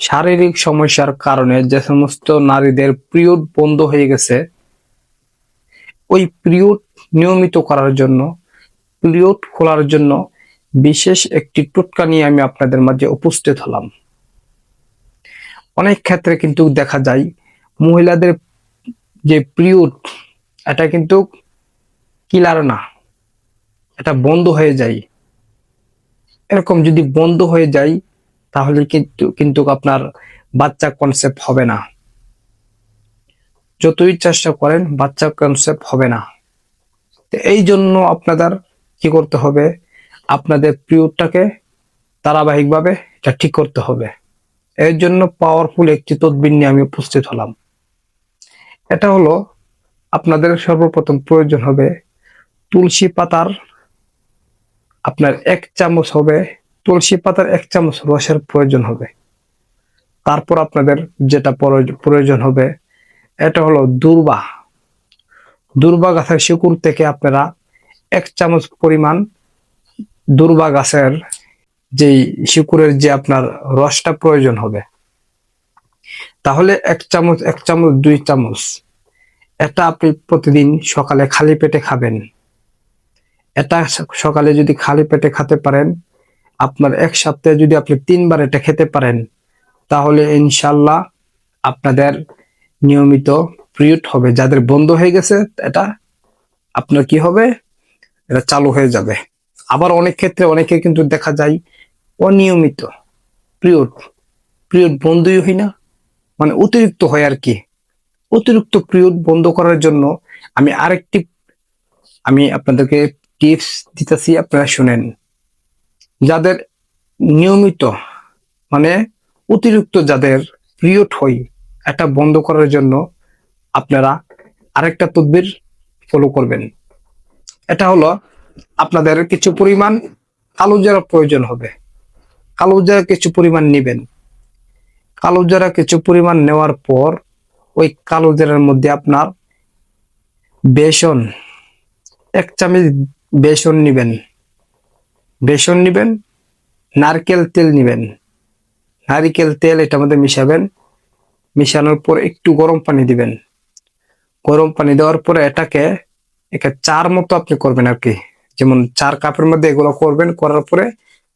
শারীরিক সমস্যার কারণে যে সমস্ত নারীদের পিরিয়ড বন্ধ হয়ে গেছে, ওই পিরিয়ড নিয়মিত করার জন্য, পিরিয়ড খোলার জন্য বিশেষ একটি টোটকা নিয়ে আমি আপনাদের মাঝে উপস্থিত হলাম। অনেক ক্ষেত্রে কিন্তু দেখা যায় মহিলাদের যে পিরিয়ড, এটা কিন্তু ক্লিয়ার না, এটা বন্ধ হয়ে যায়। এরকম যদি বন্ধ হয়ে যায় তাহলে কিন্তু আপনার বাচ্চা কনসেপ্ট হবে না। যতই চেষ্টা করেন বাচ্চা কনসেপ্ট হবে না। এই জন্য আপনাদের কি করতে হবে, আপনাদের পিরিয়ডটাকে ধারাবাহিকভাবে এটা ঠিক করতে হবে। এর জন্য পাওয়ারফুল একটি তদবির নিয়ে আমি উপস্থিত হলাম। এটা হলো, আপনাদের সর্বপ্রথম প্রয়োজন হবে তুলসী পাতার, আপনার 1 চামচ হবে তুলসী পাতার 1 চামচ রসের প্রয়োজন হবে। তারপর আপনাদের যেটা প্রয়োজন হবে, এটা হলো দূর্বা গাছের শিকড় থেকে আপনারা 1 চামচ পরিমাণ দূর্বা গাছের যেই শিকড়ের যে আপনার রসটা প্রয়োজন হবে। তাহলে 1 চামচ 2 চামচ এটা আপনি প্রতিদিন সকালে খালি পেটে খাবেন। এটা সকালে যদি খালি পেটে খেতে পারেন, আপনার 1 সপ্তাহে যদি আপনি 3 বার এটা খেতে পারেন, তাহলে ইনশাল্লাহ আপনাদের নিয়মিত পিরিয়ড হবে। যাদের বন্ধ হয়ে গেছে এটা আপনার কি হবে, এটা চালু হয়ে যাবে। আবার অনেক ক্ষেত্রে অনেকে কিন্তু দেখা যায় অনিয়মিত পিরিয়ড বন্ধই হয় না, মানে অতিরিক্ত হয় আর কি। অতিরিক্ত পিরিয়ড বন্ধ করার জন্য আমি আপনাদেরকে টিপস দিতেছি, আপনারা শুনেন। যাদের নিয়মিত মানে অতিরিক্ত যাদের পিরিয়ড হয়, এটা বন্ধ করার জন্য আপনারা আরেকটা তদবির ফলো করবেন। এটা হলো, আপনাদের কিছু পরিমাণ কালো জিরা প্রয়োজন হবে। কালো জিরা কিছু পরিমাণ নেবেন। কালো জিরা কিছু পরিমাণ নেওয়ার পর ওই কালো জিরার মধ্যে আপনার বেসন 1 চামচ বেসন নিবেন, নারকেল তেল নিবেন। নারিকেল তেল এটার মধ্যে মিশাবেন। মিশানোর পর একটু গরম পানি দিবেন। গরম পানি দেওয়ার পরে এটাকে চার মতো আপনি করবেন আর কি। যেমন 4 কাপের মধ্যে এগুলো করবেন, করার পরে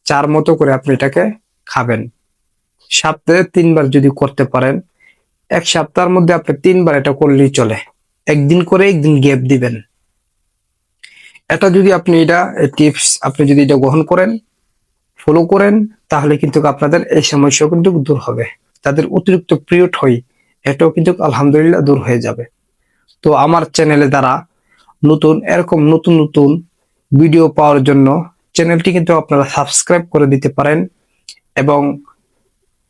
4 মতো করে আপনি এটাকে খাবেন। সপ্তাহে 3 বার যদি করতে পারেন, 1 সপ্তাহের মধ্যে আপনি 3 বার এটা করলেই চলে। একদিন করে একদিন গ্যাপ দিবেন। এটা যদি আপনি টিপস আপনি যদি এটা গ্রহণ করেন, ফলো করেন, তাহলে কিন্তু আপনাদের এই সমস্যা কিন্তু দূর হবে। তাদের অতিরিক্ত পিরিয়ড হয়, এটাও কিন্তু আলহামদুলিল্লাহ দূর হয়ে যাবে। তো আমার চ্যানেলে দ্বারা এরকম নতুন ভিডিও পাওয়ার জন্য চ্যানেলটি কিন্তু আপনারা সাবস্ক্রাইব করে দিতে পারেন। এবং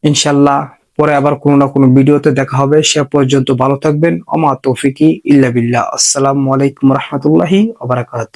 ইনশাল্লাহ পরে আবার কোনো না কোনো ভিডিওতে দেখা হবে। সে পর্যন্ত ভালো থাকবেন। ওমা তৌফিকি ইল্লা বিল্লাহ। আসসালামু আলাইকুম রহমতুল্লাহি ওয়া বারাকাতুহু।